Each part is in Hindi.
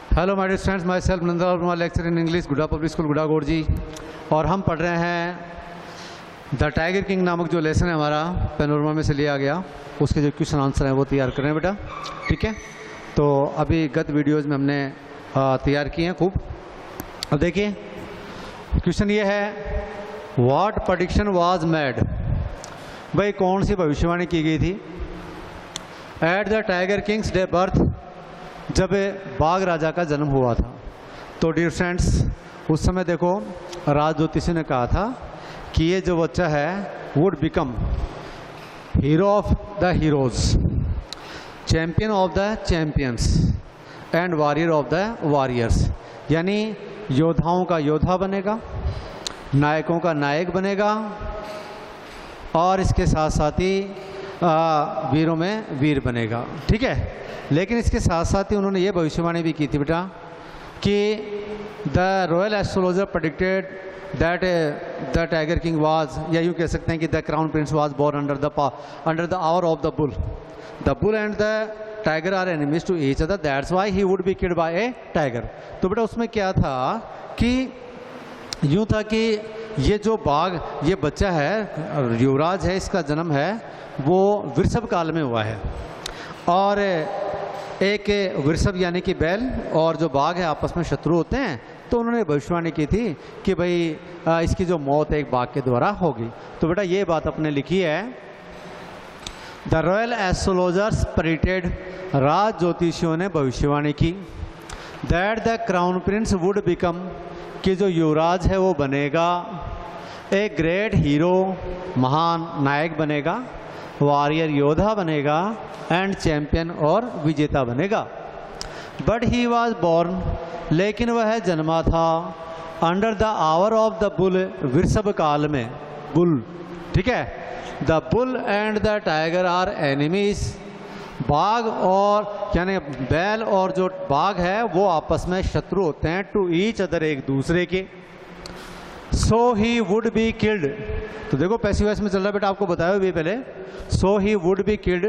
Hello my dear students, my self Nanda Verma, lecture in English, Guda public school Gudagod ji. और हम पढ़ रहे हैं द टाइगर किंग नामक जो लेसन है हमारा पेनोरमा में से लिया गया, उसके जो क्वेश्चन आंसर हैं वो तैयार कर रहे हैं बेटा। ठीक है, तो अभी गत वीडियोज़ में हमने तैयार किए हैं खूब। अब देखिए क्वेश्चन ये है, व्हाट प्रेडिक्शन वाज मेड, भाई कौन सी भविष्यवाणी की गई थी at the tiger Kings day birth, जब बाघ राजा का जन्म हुआ था। तो डियर फ्रेंड्स, उस समय देखो राज ज्योतिषी ने कहा था कि ये जो बच्चा है would become hero of the heroes, champion of the champions and warrior of the warriors, यानी योद्धाओं का योद्धा बनेगा, नायकों का नायक बनेगा और इसके साथ साथ ही वीरों में वीर बनेगा। ठीक है, लेकिन इसके साथ साथ ही उन्होंने ये भविष्यवाणी भी की थी बेटा कि the royal astrologer predicted that the tiger king was, या यूँ कह सकते हैं कि the crown prince was born under the hour of the bull and the tiger are enemies to each other, that's why he would be killed by a tiger. तो बेटा उसमें क्या था कि यूँ था कि ये जो बाघ, ये बच्चा है, युवराज है, इसका जन्म है वो वृषभ काल में हुआ है, और एक वृषभ यानी कि बैल और जो बाघ है आपस में शत्रु होते हैं। तो उन्होंने भविष्यवाणी की थी कि भाई इसकी जो मौत एक बाघ के द्वारा होगी। तो बेटा ये बात अपने लिखी है, द रॉयल एस्ट्रोलॉजर्स प्रेडिक्टेड, राज ज्योतिषियों ने भविष्यवाणी की, that the crown Prince would become, कि जो युवराज है वो बनेगा, ए ग्रेट हीरो, महान नायक बनेगा, वॉरियर योद्धा बनेगा एंड चैंपियन और विजेता बनेगा। बट ही वॉज बोर्न, लेकिन वह जन्मा था under the hour of the bull, वृषभ काल में बुल। ठीक है, the bull and the tiger are enemies, बाघ और यानी बैल और जो बाघ है वो आपस में शत्रु होते हैं, टू ईच अदर, एक दूसरे के। सो ही वुड बी किल्ड, तो देखो पैसिव वॉइस में चल रहा है बेटा, आपको बताया भी पहले। सो ही वुड बी किल्ड,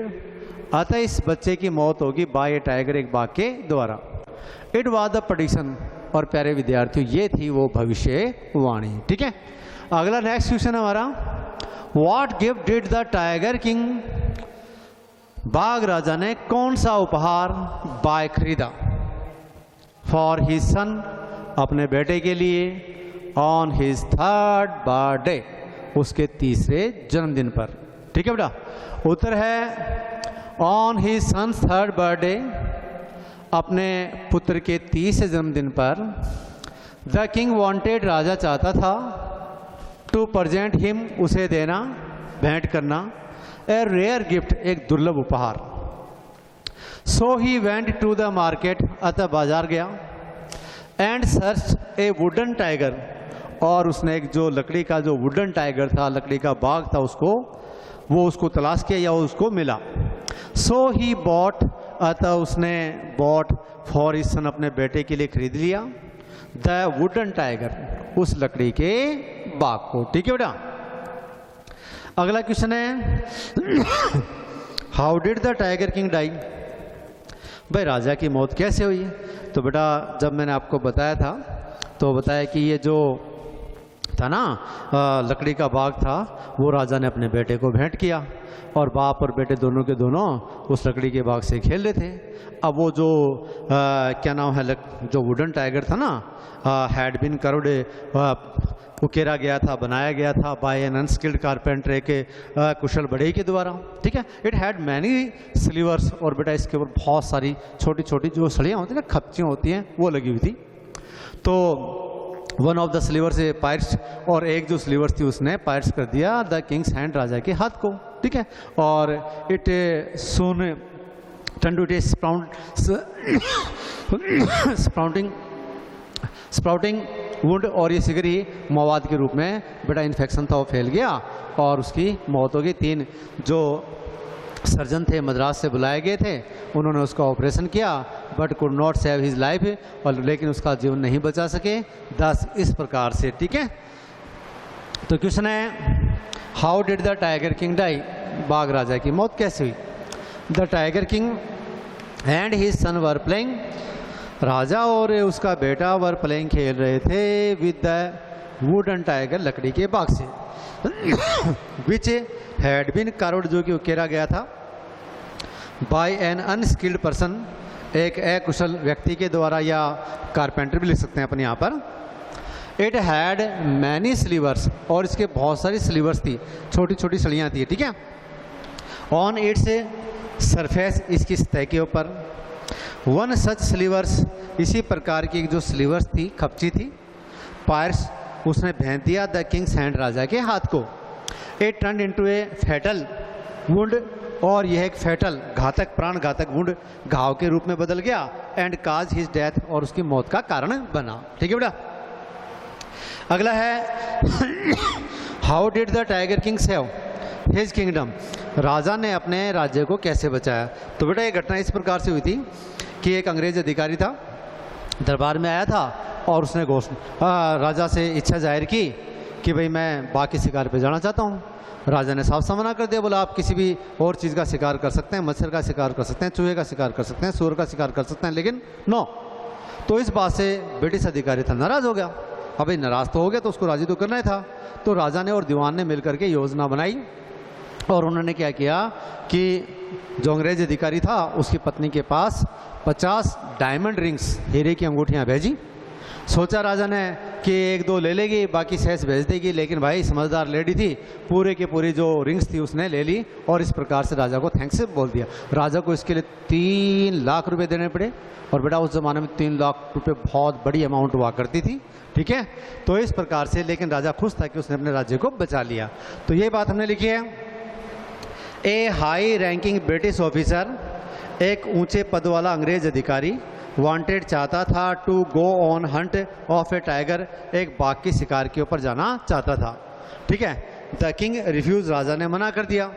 अतः इस बच्चे की मौत होगी बाय ए टाइगर, एक बाघ के द्वारा। इट वाज द प्रेडिक्शन, और प्यारे विद्यार्थियों ये थी वो भविष्यवाणी। ठीक है, अगला नेक्स्ट क्वेश्चन हमारा, what gift did the tiger king, बाघ राजा ने कौन सा उपहार बाय खरीदा, फॉर हिज सन, अपने बेटे के लिए, ऑन हिज थर्ड बर्थडे, उसके तीसरे जन्मदिन पर। ठीक है बेटा, उत्तर है on his son's third birthday, अपने पुत्र के तीसरे जन्मदिन पर। द किंग वांटेड, राजा चाहता था, टू प्रेजेंट हिम, उसे देना, भेंट करना, ए रेयर गिफ्ट, एक दुर्लभ उपहार। So he went to the market, अतः बाजार गया, and search a wooden tiger, और उसने एक जो लकड़ी का जो वुडन टाइगर था, लकड़ी का बाघ था, उसको तलाश किया या उसको मिला। सो ही बॉट, अतः उसने बॉट फॉर हिज सन, अपने बेटे के लिए खरीद लिया, द वुडन टाइगर, उस लकड़ी के बाघ को। ठीक है बेटा, अगला क्वेश्चन है, how did the tiger king die, भाई राजा की मौत कैसे हुई। तो बेटा जब मैंने आपको बताया था तो बताया कि ये जो था ना लकड़ी का बाग था, वो राजा ने अपने बेटे को भेंट किया, और बाप और बेटे दोनों के दोनों उस लकड़ी के बाग से खेल रहे थे। अब वो जो क्या नाम है, जो वुडन टाइगर था ना, हैड बिन कर्व्ड, उकेरा गया था, बनाया गया था बाय एन अनस्किल्ड कारपेंटर, के कुशल बढ़ई के द्वारा। ठीक है, इट हैड मैनी स्लीवर्स, और बेटा इसके ऊपर बहुत सारी छोटी छोटी जो सड़ियाँ होती हैं ना, खपचियाँ होती हैं, वो लगी हुई थी। तो one of the slivers a pyres, और एक जो स्लीवर्स थी उसने पायर्स कर दिया द किंग्स हैंड, राजा के हाथ को। ठीक है, और it soon turn to it sprouting wound, और ये शीघ्र ही मवाद के रूप में बेटा इन्फेक्शन था वो फैल गया और उसकी मौत हो गई। 3 जो सर्जन थे मद्रास से बुलाए गए थे, उन्होंने उसका ऑपरेशन किया, but could not save his life, और लेकिन उसका जीवन नहीं बचा सके। 10 इस प्रकार से। ठीक है, तो क्वेश्चन है, how did the tiger king die, बाघ राजा की मौत कैसे हुई। The tiger king and his son were playing राजा और उसका बेटा वर प्लेइंग खेल रहे थे विद द वुडन टाइगर, लकड़ी के बाग से, विच हैड बीन कार्व्ड, जो कि उकेरा गया था, बाय एन अनस्किल्ड पर्सन, एक अकुशल व्यक्ति के द्वारा, या कारपेंटर भी लिख सकते हैं अपन यहाँ पर। इट हैड मैनी स्लीवर्स, और इसके बहुत सारी स्लीवर्स थी, छोटी छोटी सड़ियाँ थी, ठीक है। ऑन इट्स सरफेस, इसकी सतह के ऊपर, वन सच स्लीवर्स, इसी प्रकार की जो स्लीवर्स थी, खपची थी, पायर्स, उसने भेज दिया द किंग्स हैंड, राजा के हाथ को। It turn into A fatal wound, और यह एक फैटल, घातक, प्राण घातक वुंड, घाव के रूप में बदल गया, एंड काज हिज डेथ, और उसकी मौत का कारण बना, ठीक है बेटा। अगला है how did the tiger king save his kingdom, राजा ने अपने राज्य को कैसे बचाया। तो बेटा ये घटना इस प्रकार से हुई थी कि एक अंग्रेज अधिकारी था, दरबार में आया था, और उसने राजा से इच्छा जाहिर की कि भाई मैं बाकी शिकार पे जाना चाहता हूँ। राजा ने साफ साफ मना कर दिया, बोला आप किसी भी और चीज़ का शिकार कर सकते हैं, मच्छर का शिकार कर सकते हैं, चूहे का शिकार कर सकते हैं, सूअर का शिकार कर सकते हैं, लेकिन नो। तो इस बात से ब्रिटिश अधिकारी था नाराज़ हो गया। अब भाई नाराज़ तो हो गया, तो उसको राजी तो करना ही था। तो राजा ने और दीवान ने मिलकर के योजना बनाई, और उन्होंने क्या किया कि जो अंग्रेज अधिकारी था उसकी पत्नी के पास 50 डायमंड रिंग्स, हीरे की अंगूठियाँ भेजी। सोचा राजा ने कि एक दो ले लेगी, बाकी शेष भेज देगी, लेकिन भाई समझदार लेडी थी, पूरे के पूरी जो रिंग्स थी उसने ले ली, और इस प्रकार से राजा को थैंक्स बोल दिया। राजा को इसके लिए 3 लाख रुपए देने पड़े, और बेटा उस जमाने में 3 लाख रुपए बहुत बड़ी अमाउंट हुआ करती थी, ठीक है। तो इस प्रकार से, लेकिन राजा खुश था कि उसने अपने राज्य को बचा लिया। तो ये बात हमने लिखी है। A high ranking British officer, एक ऊंचे पद वाला अंग्रेज अधिकारी, वांटेड, चाहता था, to go on hunt of a tiger, एक बाघ की शिकार के ऊपर जाना चाहता था, ठीक है। द किंग रिफ्यूज, राजा ने मना कर दिया।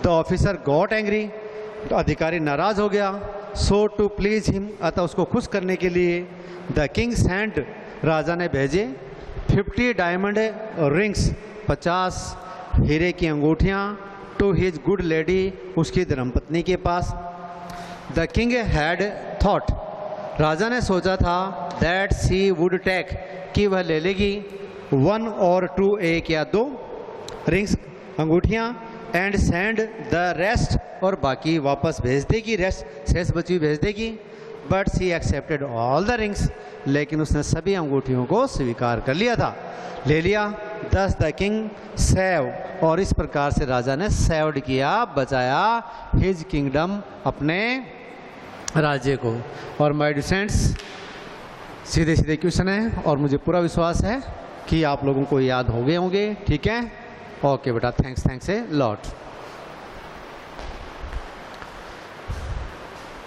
द ऑफिसर गॉट एंग्री, तो अधिकारी नाराज हो गया। सो टू प्लीज हिम, अतः उसको खुश करने के लिए द किंग्स हैंड, राजा ने भेजे 50 डायमंड रिंग्स, 50 हीरे की अंगूठियाँ, टू हिज गुड लेडी, उसकी धर्मपत्नी के पास। द किंग हैड थॉट, राजा ने सोचा था, दैट सी वुड टेक, कि वह ले लेगी 1 और 2, 1 या 2 रिंग्स, अंगूठियाँ, एंड सेंड द रेस्ट, और बाकी वापस भेज देगी, रेस्ट शेष बची हुई भेज देगी। But she accepted all the rings, लेकिन उसने सभी अंगूठियों को स्वीकार कर लिया था, ले लिया। दस द किंग सेव, और इस प्रकार से राजा ने सेव्ड किया, बचाया हिज किंगडम, अपने राज्य को। और माय डिसेंट्स, सीधे सीधे क्वेश्चन है, और मुझे पूरा विश्वास है कि आप लोगों को याद हो गए होंगे, ठीक है। ओके बेटा, थैंक्स ए लॉट।